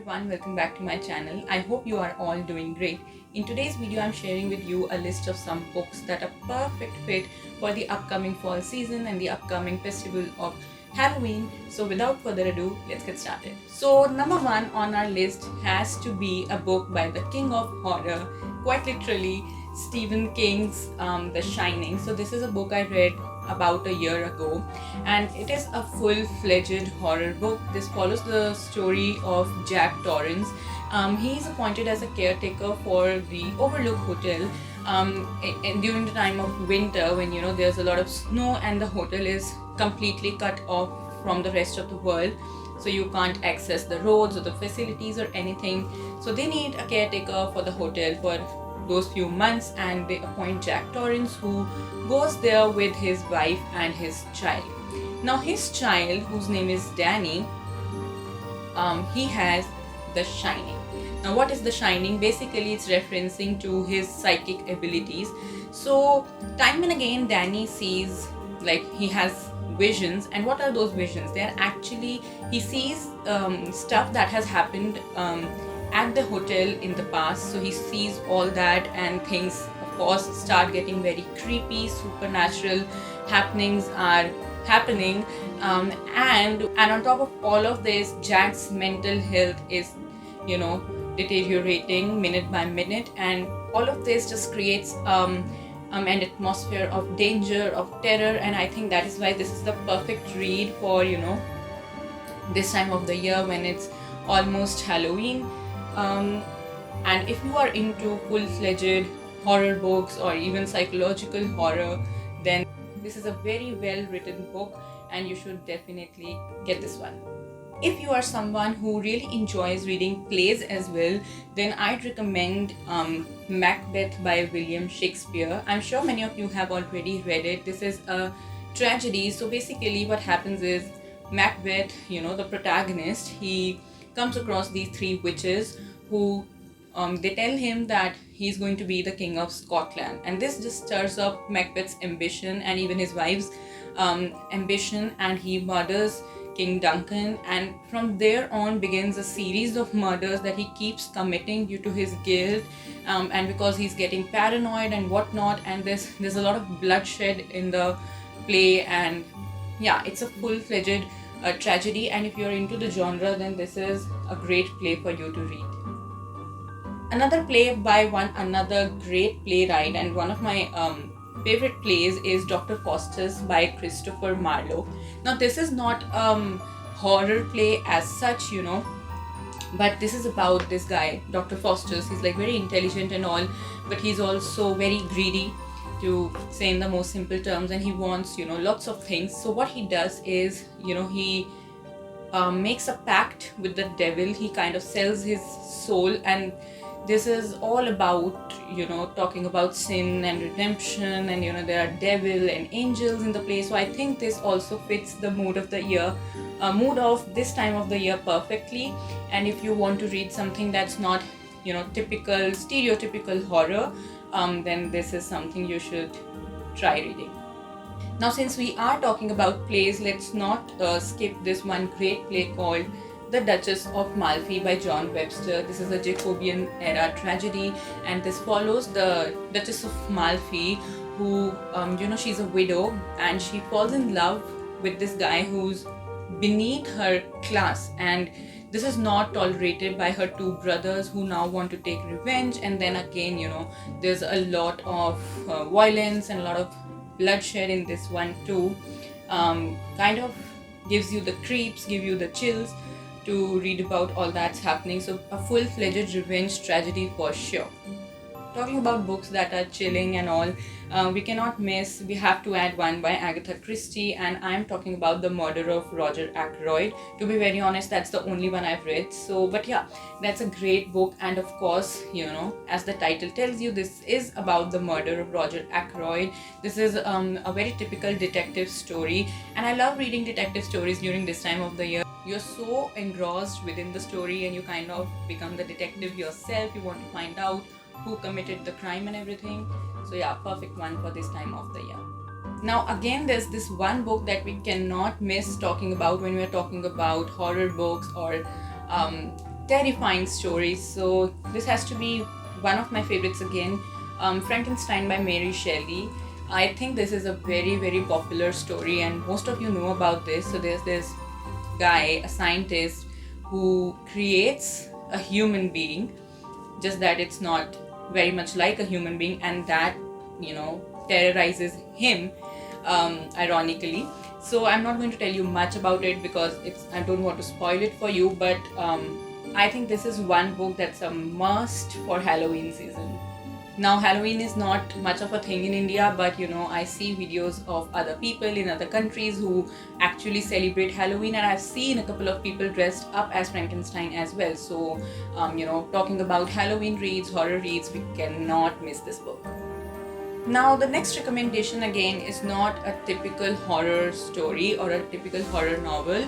everyone, welcome back to my channel. I hope you are all doing great. In today's video, I'm sharing with you a list of some books that are perfect fit for the upcoming fall season and the upcoming festival of Halloween. So without further ado, let's get started. So number one on our list has to be a book by the king of horror, quite literally Stephen King's The Shining. So this is a book I read about a year ago, and it is a full-fledged horror book. This follows the story of Jack Torrance. He is appointed as a caretaker for the Overlook Hotel during the time of winter, when there's a lot of snow and the hotel is completely cut off from the rest of the world, so you can't access the roads or the facilities or anything. So they need a caretaker for the hotel for those few months, and they appoint Jack Torrance, who goes there with his wife and his child. Now his child, whose name is Danny, he has the Shining. Now what is the Shining? Basically it's referencing to his psychic abilities. So time and again Danny sees, like, he has visions. And what are those visions? They are actually, he sees stuff that has happened at the hotel in the past. So he sees all that, and things of course start getting very creepy. Supernatural happenings are happening, and on top of all of this, Jack's mental health is deteriorating minute by minute, and all of this just creates an atmosphere of danger, of terror. And I think that is why this is the perfect read for this time of the year when it's almost Halloween. And if you are into full-fledged horror books or even psychological horror, then this is a very well-written book and you should definitely get this one. If you are someone who really enjoys reading plays as well, then I'd recommend Macbeth by William Shakespeare. I'm sure many of you have already read it. This is a tragedy. So basically what happens is Macbeth, the protagonist, he comes across these three witches who they tell him that he's going to be the king of Scotland, and this just stirs up Macbeth's ambition and even his wife's ambition, and he murders King Duncan. And from there on begins a series of murders that he keeps committing due to his guilt, and because he's getting paranoid and whatnot. And there's a lot of bloodshed in the play, and yeah, it's a full-fledged tragedy. And if you're into the genre, then this is a great play for you to read. Another play by another great playwright, and one of my favorite plays, is Dr. Faustus by Christopher Marlowe. Now this is not horror play as such, but this is about this guy, Dr. Faustus. He's like very intelligent and all, but he's also very greedy, to say in the most simple terms, and he wants lots of things. So what he does is he makes a pact with the devil. He kind of sells his soul, and this is all about talking about sin and redemption, and there are devil and angels in the play. So I think this also fits the mood of the year, mood of this time of the year perfectly. And if you want to read something that's not typical stereotypical horror, then this is something you should try reading. Now since we are talking about plays, let's not skip this one great play called The Duchess of Malfi by John Webster. This is a Jacobean era tragedy, and this follows the Duchess of Malfi, who she's a widow, and she falls in love with this guy who's beneath her class, and this is not tolerated by her two brothers, who now want to take revenge. And then again there's a lot of violence and a lot of bloodshed in this one too. Kind of gives you the creeps, give you the chills to read about all that's happening. So a full-fledged revenge tragedy for sure. Talking about books that are chilling and all, we cannot miss, we have to add one by Agatha Christie, and I'm talking about The Murder of Roger Ackroyd. To be very honest, that's the only one I've read. So, but yeah, that's a great book. And of course, as the title tells you, this is about the murder of Roger Ackroyd. This is a very typical detective story, and I love reading detective stories during this time of the year. You're so engrossed within the story, and you kind of become the detective yourself. You want to find out who committed the crime and everything. So yeah, perfect one for this time of the year. Now again, there's this one book that we cannot miss talking about when we're talking about horror books or terrifying stories. So this has to be one of my favorites again, Frankenstein by Mary Shelley. I think this is a very popular story, and most of you know about this. So there's this guy, a scientist, who creates a human being, just that it's not very much like a human being, and that terrorizes him, ironically. So I'm not going to tell you much about it because I don't want to spoil it for you, but I think this is one book that's a must for Halloween season. Now, Halloween is not much of a thing in India, but I see videos of other people in other countries who actually celebrate Halloween, and I've seen a couple of people dressed up as Frankenstein as well. So, talking about Halloween reads, horror reads, we cannot miss this book. Now, the next recommendation again is not a typical horror story or a typical horror novel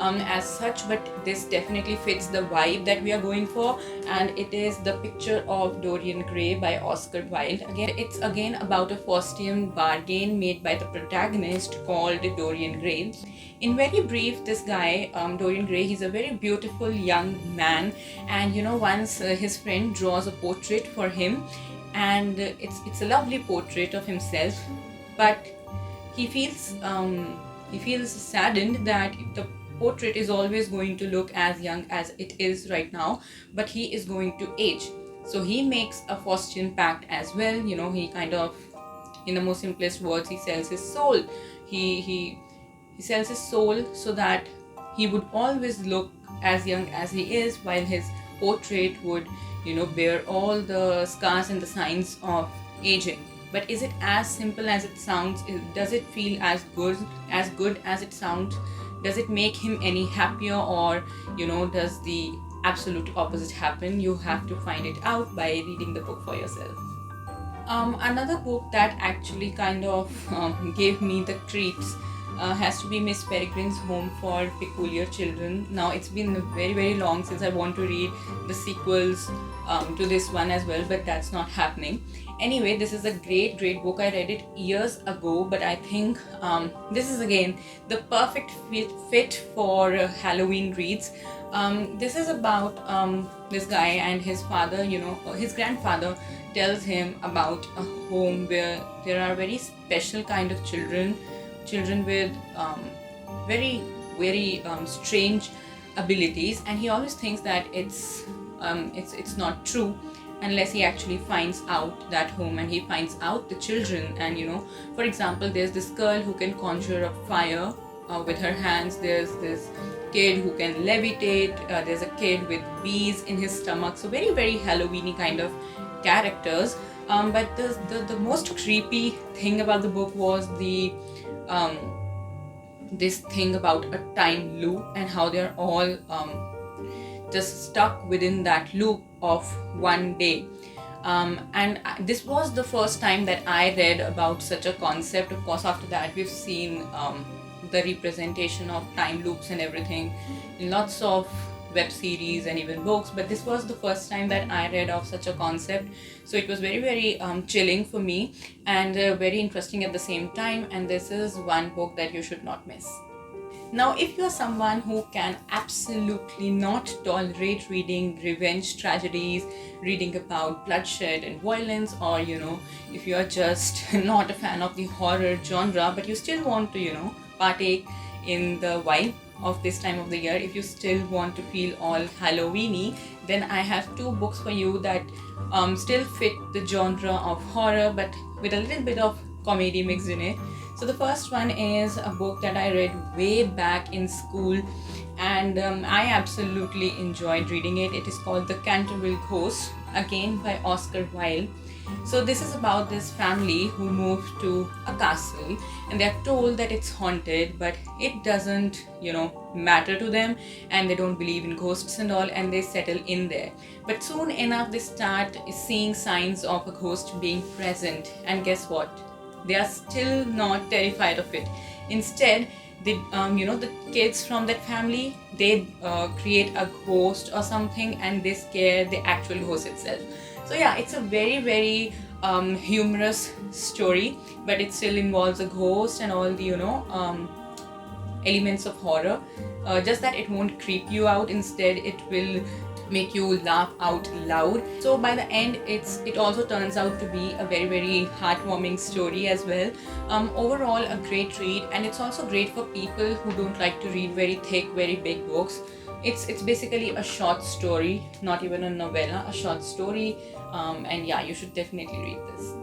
as such, but this definitely fits the vibe that we are going for, and it is The Picture of Dorian Gray by Oscar Wilde. It's again about a Faustian bargain made by the protagonist called Dorian Gray. In very brief, this guy, Dorian Gray, he's a very beautiful young man, and once his friend draws a portrait for him, and it's a lovely portrait of himself, but he feels saddened that the portrait is always going to look as young as it is right now, but he is going to age. So he makes a Faustian pact as well. He kind of, in the most simplest words, he sells his soul. He sells his soul so that he would always look as young as he is, while his portrait would bear all the scars and the signs of aging. But is it as simple as it sounds? Does it feel as good as it sounds? Does it make him any happier, or does the absolute opposite happen? You have to find it out by reading the book for yourself. Another book that actually kind of gave me the creeps has to be Miss Peregrine's Home for Peculiar Children. Now, it's been very long since I want to read the sequels to this one as well, but that's not happening. Anyway, this is a great book. I read it years ago, but I think this is again the perfect fit for Halloween reads. This is about this guy and his father. His grandfather tells him about a home where there are very special kind of children with very strange abilities, and he always thinks that it's not true unless he actually finds out that home and he finds out the children. And for example, there's this girl who can conjure up fire with her hands. There's this kid who can levitate. There's a kid with bees in his stomach. So very Halloweeny kind of characters. But the most creepy thing about the book was this thing about a time loop and how they're all just stuck within that loop of one day. And this was the first time that I read about such a concept. Of course, after that we've seen the representation of time loops and everything in lots of web series and even books, but this was the first time that I read of such a concept. So it was very chilling for me, and very interesting at the same time, and this is one book that you should not miss. Now, if you are someone who can absolutely not tolerate reading revenge tragedies, reading about bloodshed and violence, or if you are just not a fan of the horror genre, but you still want to partake in the vibe of this time of the year, if you still want to feel all Halloweeny, then I have two books for you that still fit the genre of horror, but with a little bit of comedy mixed in it. So the first one is a book that I read way back in school, and I absolutely enjoyed reading it. It is called The Canterville Ghost, again by Oscar Wilde. So this is about this family who moved to a castle, and they're told that it's haunted, but it doesn't matter to them, and they don't believe in ghosts and all, and they settle in there. But soon enough they start seeing signs of a ghost being present, and guess what? They are still not terrified of it. Instead, the kids from that family, they create a ghost or something, and they scare the actual ghost itself. So yeah, it's a very humorous story, but it still involves a ghost and all the elements of horror. Just that it won't creep you out. Instead, it will make you laugh out loud. So by the end, it also turns out to be a very, very heartwarming story as well. Overall, a great read, and it's also great for people who don't like to read very thick, very big books. It's basically a short story, not even a novella, a short story. And yeah, you should definitely read this.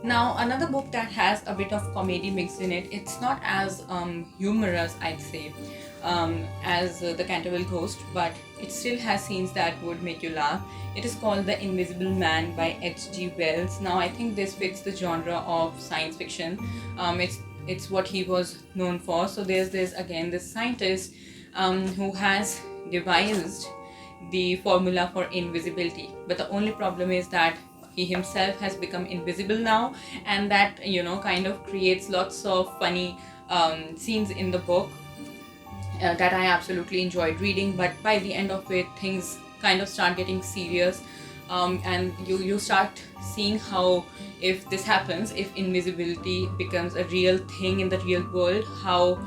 Now, another book that has a bit of comedy mixed in it, it's not as humorous, I'd say, as the Canterville Ghost, but it still has scenes that would make you laugh. It is called The Invisible Man by H.G. Wells. Now, I think this fits the genre of science fiction. It's what he was known for. So there's again this scientist who has devised the formula for invisibility, but the only problem is that he himself has become invisible now, and that kind of creates lots of funny scenes in the book that I absolutely enjoyed reading. But by the end of it, things kind of start getting serious, and you start seeing how, if this happens, if invisibility becomes a real thing in the real world, how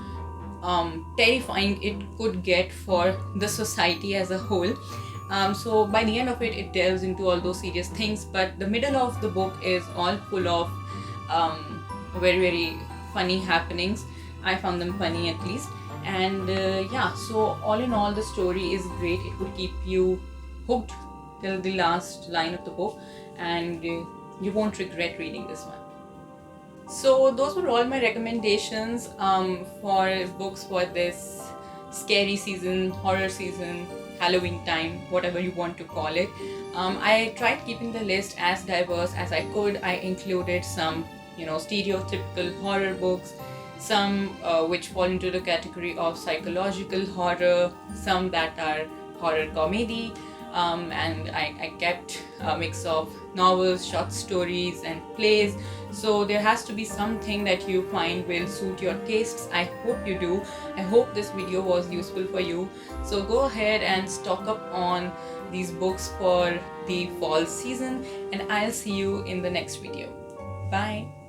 terrifying it could get for the society as a whole. So by the end of it, it delves into all those serious things, but the middle of the book is all full of very, very funny happenings. I found them funny, at least. And yeah, so all in all, the story is great. It would keep you hooked till the last line of the book, and you won't regret reading this one. So those were all my recommendations for books for this scary season, horror season, Halloween time, whatever you want to call it. I tried keeping the list as diverse as I could. I included some, stereotypical horror books, some which fall into the category of psychological horror, some that are horror comedy, and I kept a mix of novels, short stories, and plays. So there has to be something that you find will suit your tastes. I hope you do. I hope this video was useful for you. So go ahead and stock up on these books for the fall season, and I'll see you in the next video. Bye.